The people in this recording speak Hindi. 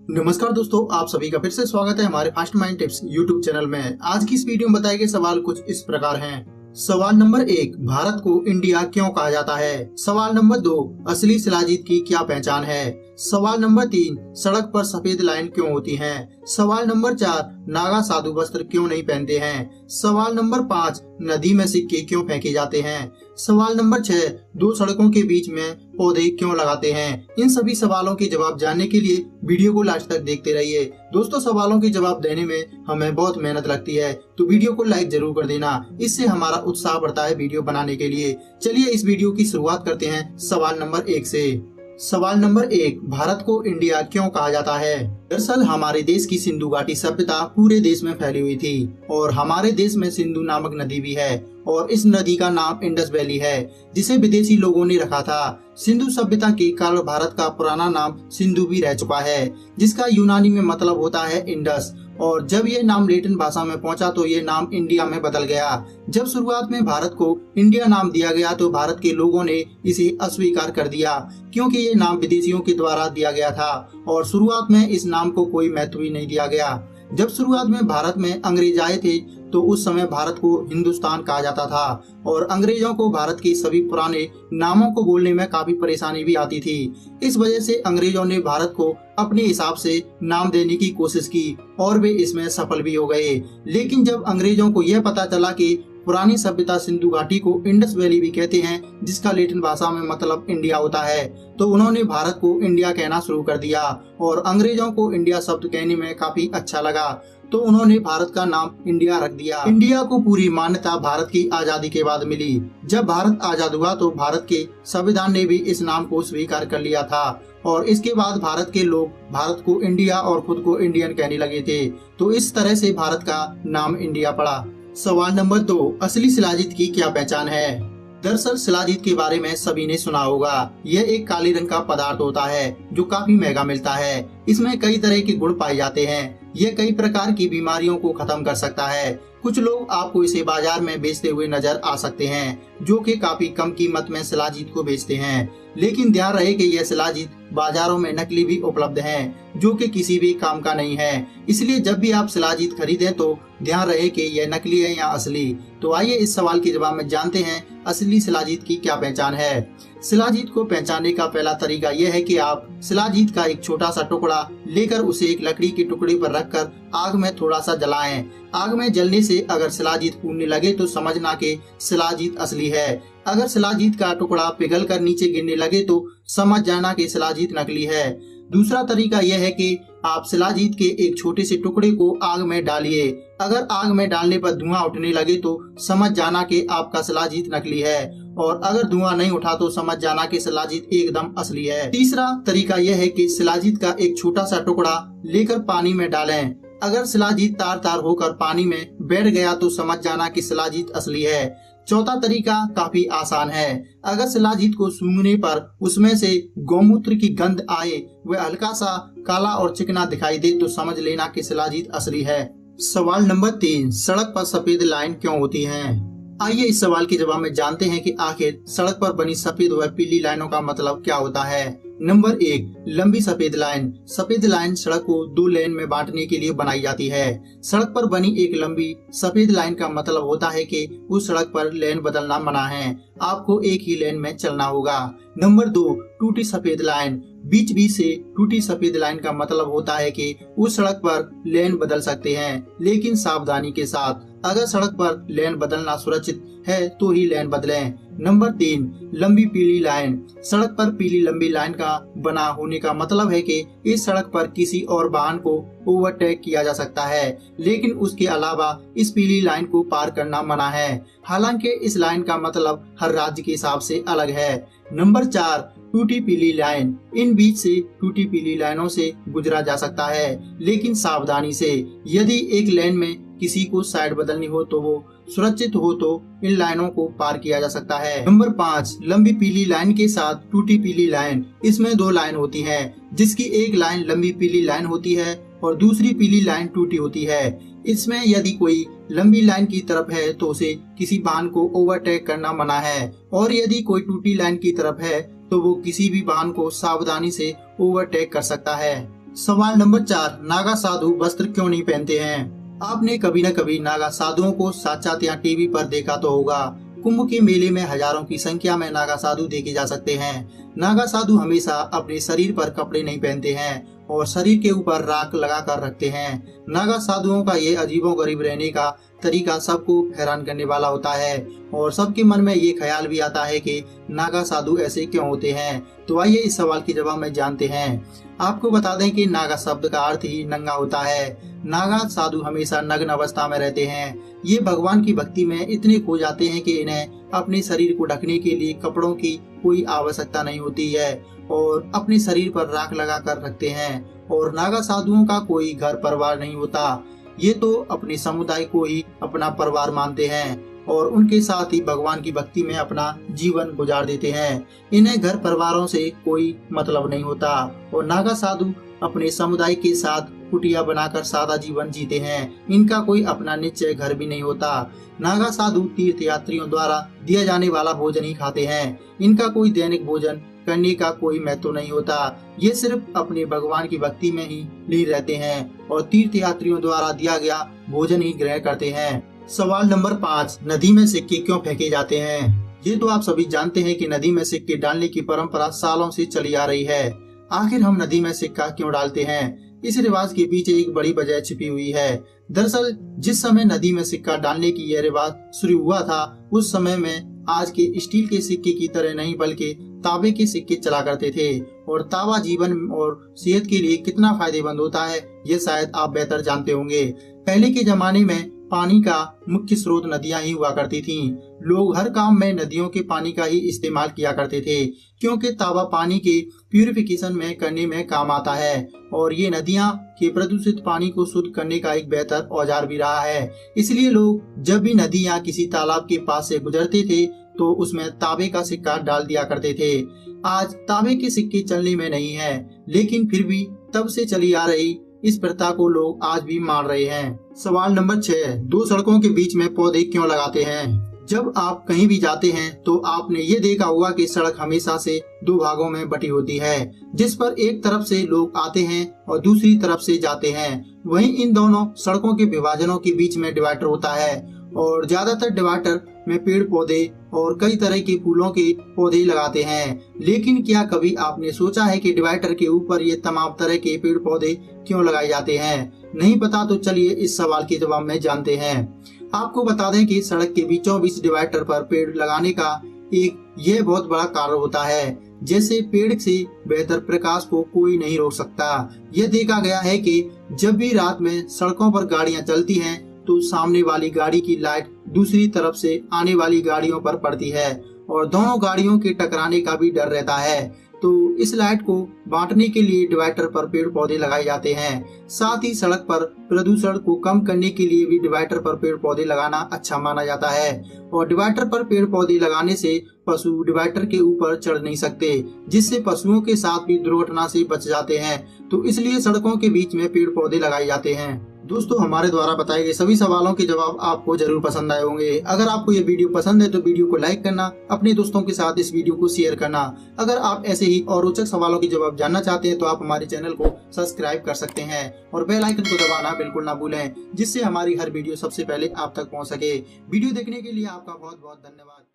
नमस्कार दोस्तों, आप सभी का फिर से स्वागत है हमारे fast mind tips YouTube channel में। आज की इस वीडियो में बताए गए सवाल कुछ इस प्रकार हैं। सवाल नंबर 1, भारत को इंडिया क्यों कहा जाता है? सवाल नंबर 2, असली शिलाजीत की क्या पहचान है? सवाल नंबर 3, सड़क पर सफेद लाइन क्यों होती हैं? सवाल नंबर 4, नागा साधु वस्त्र क्यों नहीं पहनते हैं? सवाल नंबर 5, नदी में सिक्के क्यों फेंके जाते हैं? सवाल नंबर 6, दो सड़कों के बीच में पौधे क्यों लगाते हैं? इन सभी सवालों के जवाब जानने के लिए वीडियो को लास्ट तक देखते रहिए। दोस्तों, सवालों के जवाब देने में हमें बहुत मेहनत लगती है, तो वीडियो को लाइक जरूर कर देना। इससे हमारा उत्साह बढ़ता है वीडियो बनाने के लिए। चलिए इस वीडियो की शुरुआत करते हैं सवाल नंबर 1 से। सवाल नंबर 1, भारत को इंडिया क्यों कहा जाता है? दरअसल हमारे देश की सिंधु घाटी सभ्यता पूरे देश में फैली हुई थी और हमारे देश में सिंधु नामक नदी भी है और इस नदी का नाम इंडस वैली है, जिसे विदेशी लोगों ने रखा था। सिंधु सभ्यता के काल भारत का पुराना नाम सिंधु भी रह चुका है, जिसका यूनानी में मतलब होता है इंडस। और जब ये नाम लेटिन भाषा में पहुंचा तो ये नाम इंडिया में बदल गया। जब शुरुआत में भारत को इंडिया नाम दिया गया तो भारत के लोगों ने इसे अस्वीकार कर दिया, क्योंकि ये नाम विदेशियों के द्वारा दिया गया था और शुरुआत में इस नाम को कोई महत्व ही नहीं दिया गया। जब शुरुआत में भारत में अंग्रेज आए थे तो उस समय भारत को हिंदुस्तान कहा जाता था और अंग्रेजों को भारत के सभी पुराने नामों को बोलने में काफी परेशानी भी आती थी। इस वजह से अंग्रेजों ने भारत को अपने हिसाब से नाम देने की कोशिश की और वे इसमें सफल भी हो गए। लेकिन जब अंग्रेजों को यह पता चला कि पुरानी सभ्यता सिंधु घाटी को इंडस वैली भी कहते हैं, जिसका लैटिन भाषा में मतलब इंडिया होता है, तो उन्होंने भारत को इंडिया कहना शुरू कर दिया और अंग्रेजों को इंडिया शब्द कहने में काफी अच्छा लगा, तो उन्होंने भारत का नाम इंडिया रख दिया। इंडिया को पूरी मान्यता भारत की आजादी के बाद मिली। जब भारत आजाद हुआ तो भारत के संविधान ने भी इस नाम को स्वीकार कर लिया था और इसके बाद भारत के लोग भारत को इंडिया और खुद को इंडियन कहने लगे थे, तो इस तरह से भारत का नाम इंडिया पड़ा। सवाल नंबर 2, असली शिलाजीत की क्या पहचान है? दरअसल शिलाजीत के बारे में सभी ने सुना होगा। यह एक काले रंग का पदार्थ होता है जो काफी महंगा मिलता है। इसमें कई तरह के गुण पाए जाते हैं। यह कई प्रकार की बीमारियों को खत्म कर सकता है। कुछ लोग आपको इसे बाजार में बेचते हुए नजर आ सकते हैं, जो कि काफी कम कीमत में शिलाजीत को बेचते हैं। लेकिन ध्यान रहे कि यह शिलाजीत बाजारों में नकली भी उपलब्ध हैं, जो कि किसी भी काम का नहीं है। इसलिए जब भी आप शिलाजीत खरीदें तो ध्यान रहे कि यह नकली है या असली। तो आइए इस सवाल के जवाब में जानते हैं असली शिलाजीत की क्या पहचान है। शिलाजीत को पहचानने का पहला तरीका यह है कि आप शिलाजीत का एक छोटा सा टुकड़ा लेकर उसे एक लकड़ी के टुकड़े पर रखकर आग में थोड़ा सा जलाएं। आग में जलने से अगर शिलाजीत फूटने लगे तो समझना कि शिलाजीत असली है। अगर शिलाजीत का टुकड़ा पिघल कर नीचे गिरने लगे तो समझ जाना कि शिलाजीत नकली है। दूसरा तरीका यह है कि आप शिलाजीत के एक छोटे से टुकड़े को आग में डालिए। अगर आग में डालने पर धुआं उठने लगे तो समझ जाना कि आपका शिलाजीत नकली है और अगर धुआं नहीं उठा तो समझ जाना कि शिलाजीत एकदम असली है। तीसरा तरीका यह है कि शिलाजीत का एक छोटा सा टुकड़ा लेकर पानी में डालें। अगर शिलाजीत तार तार होकर पानी में बैठ गया तो समझ जाना कि शिलाजीत असली है। चौथा तरीका काफी आसान है। अगर शिलाजीत को सूंघने पर उसमें से गौमूत्र की गंध आए, वह हल्का सा काला और चिकना दिखाई दे, तो समझ लेना कि शिलाजीत असली है। सवाल नंबर 3, सड़क पर सफेद लाइन क्यों होती हैं? आइए इस सवाल के जवाब में जानते हैं कि आखिर सड़क पर बनी सफेद व पीली लाइनों का मतलब क्या होता है। नंबर 1, लंबी सफेद लाइन। सफेद लाइन सड़क को दो लेन में बांटने के लिए बनाई जाती है। सड़क पर बनी एक लंबी सफेद लाइन का मतलब होता है कि उस सड़क पर लेन बदलना मना है, आपको एक ही लेन में चलना होगा। नंबर 2, टूटी सफेद लाइन। बीच बीच से टूटी सफेद लाइन का मतलब होता है कि उस सड़क पर लेन बदल सकते हैं, लेकिन सावधानी के साथ। अगर सड़क पर लेन बदलना सुरक्षित है तो ही लेन बदलें। नंबर 3, लंबी पीली लाइन। सड़क पर पीली लंबी लाइन का बना होने का मतलब है कि इस सड़क पर किसी और वाहन को ओवरटेक किया जा सकता है, लेकिन उसके अलावा इस पीली लाइन को पार करना मना है। हालांकि इस लाइन का मतलब हर राज्य के हिसाब से अलग है। नंबर 4, टूटी पीली लाइन। इन बीच से टूटी पीली लाइनों से गुजरा जा सकता है, लेकिन सावधानी से। यदि एक लेन में किसी को साइड बदलनी हो तो वो सुरक्षित हो तो इन लाइनों को पार किया जा सकता है। नंबर 5, लंबी पीली लाइन के साथ टूटी पीली लाइन। इसमें दो लाइन होती है, जिसकी एक लाइन लंबी पीली लाइन होती है और दूसरी पीली लाइन टूटी होती है। इसमें यदि कोई लंबी लाइन की तरफ है तो उसे किसी वाहन को ओवरटेक करना मना है और यदि कोई टूटी लाइन की तरफ है तो वो किसी भी वाहन को सावधानी से ओवरटेक कर सकता है। सवाल नंबर 4, नागा साधु वस्त्र क्यों नहीं पहनते हैं? आपने कभी न कभी नागा साधुओं को साक्षात या टीवी पर देखा तो होगा। कुंभ के मेले में हजारों की संख्या में नागा साधु देखे जा सकते हैं। नागा साधु हमेशा अपने शरीर पर कपड़े नहीं पहनते हैं और शरीर के ऊपर राख लगा कर रखते हैं। नागा साधुओं का ये अजीबोगरीब रहने का तरीका सबको हैरान करने वाला होता है और सबके मन में ये ख्याल भी आता है कि नागा साधु ऐसे क्यों होते हैं। तो आइए इस सवाल के जवाब में जानते हैं। आपको बता दें कि नागा शब्द का अर्थ ही नंगा होता है। नागा साधु हमेशा नग्न अवस्था में रहते हैं। ये भगवान की भक्ति में इतने खो जाते हैं कि इन्हें अपने शरीर को ढकने के लिए कपड़ों की कोई आवश्यकता नहीं होती है और अपने शरीर पर राख लगा कर रखते हैं। और नागा साधुओं का कोई घर परिवार नहीं होता। ये तो अपने समुदाय को ही अपना परिवार मानते हैं और उनके साथ ही भगवान की भक्ति में अपना जीवन गुजार देते हैं। इन्हें घर परिवारों से कोई मतलब नहीं होता और नागा साधु अपने समुदाय के साथ कुटिया बनाकर सादा जीवन जीते हैं। इनका कोई अपना निश्चय घर भी नहीं होता। नागा साधु तीर्थ यात्रियों द्वारा दिया जाने वाला भोजन ही खाते हैं। इनका कोई दैनिक भोजन करने का कोई महत्व नहीं होता। ये सिर्फ अपने भगवान की भक्ति में ही लीन रहते हैं और तीर्थ यात्रियों द्वारा दिया गया भोजन ही ग्रहण करते हैं। सवाल नंबर 5, नदी में सिक्के क्यों फेंके जाते हैं? ये तो आप सभी जानते हैं कि नदी में सिक्के डालने की परंपरा सालों से चली आ रही है। आखिर हम नदी में सिक्का क्यों डालते हैं? इस रिवाज के पीछे एक बड़ी वजह छिपी हुई है। दरअसल जिस समय नदी में सिक्का डालने की यह रिवाज शुरू हुआ था, उस समय में आज के स्टील के सिक्के की तरह नहीं बल्कि तांबे के सिक्के चला करते थे और तांबा जीवन और सेहत के लिए कितना फायदेमंद होता है ये शायद आप बेहतर जानते होंगे। पहले के जमाने में पानी का मुख्य स्रोत नदियां ही हुआ करती थीं। लोग हर काम में नदियों के पानी का ही इस्तेमाल किया करते थे क्योंकि तांबा पानी के प्यूरिफिकेशन में करने में काम आता है और ये नदियां के प्रदूषित पानी को शुद्ध करने का एक बेहतर औजार भी रहा है। इसलिए लोग जब भी नदी या किसी तालाब के पास से गुजरते थे तो उसमें तांबे का सिक्का डाल दिया करते थे। आज तांबे के सिक्के चलने में नहीं है, लेकिन फिर भी तब से चली आ रही इस प्रथा को लोग आज भी मान रहे हैं। सवाल नंबर 6, दो सड़कों के बीच में पौधे क्यों लगाते हैं? जब आप कहीं भी जाते हैं तो आपने ये देखा होगा कि सड़क हमेशा से दो भागों में बटी होती है, जिस पर एक तरफ से लोग आते हैं और दूसरी तरफ से जाते हैं। वहीं इन दोनों सड़कों के विभाजनों के बीच में डिवाइडर होता है और ज्यादातर डिवाइडर में पेड़ पौधे और कई तरह के फूलों के पौधे लगाते हैं। लेकिन क्या कभी आपने सोचा है कि डिवाइडर के ऊपर ये तमाम तरह के पेड़ पौधे क्यों लगाए जाते हैं? नहीं पता तो चलिए इस सवाल के जवाब में जानते हैं। आपको बता दें कि सड़क के बीचों बीच डिवाइडर पर पेड़ लगाने का एक यह बहुत बड़ा कारण होता है। जैसे पेड़ से बेहतर प्रकाश को कोई नहीं रोक सकता। यह देखा गया है कि जब भी रात में सड़कों पर गाड़ियां चलती हैं तो सामने वाली गाड़ी की लाइट दूसरी तरफ से आने वाली गाड़ियों पर पड़ती है और दोनों गाड़ियों के टकराने का भी डर रहता है। तो इस लाइट को बांटने के लिए डिवाइडर पर पेड़ पौधे लगाए जाते हैं। साथ ही सड़क पर प्रदूषण को कम करने के लिए भी डिवाइडर पर पेड़ पौधे लगाना अच्छा माना जाता है और डिवाइडर पर पेड़ पौधे लगाने से पशु डिवाइडर के ऊपर चढ़ नहीं सकते, जिससे पशुओं के साथ भी दुर्घटना से बच जाते हैं। तो इसलिए सड़कों के बीच में पेड़ पौधे लगाए जाते हैं। दोस्तों, हमारे द्वारा बताए गए सभी सवालों के जवाब आपको जरूर पसंद आए होंगे। अगर आपको ये वीडियो पसंद है तो वीडियो को लाइक करना, अपने दोस्तों के साथ इस वीडियो को शेयर करना। अगर आप ऐसे ही और रोचक सवालों के जवाब जानना चाहते हैं तो आप हमारे चैनल को सब्सक्राइब कर सकते हैं और बेल आइकन को दबाना बिल्कुल ना भूलें, जिससे हमारी हर वीडियो सबसे पहले आप तक पहुंच सके। वीडियो देखने के लिए आपका बहुत बहुत धन्यवाद।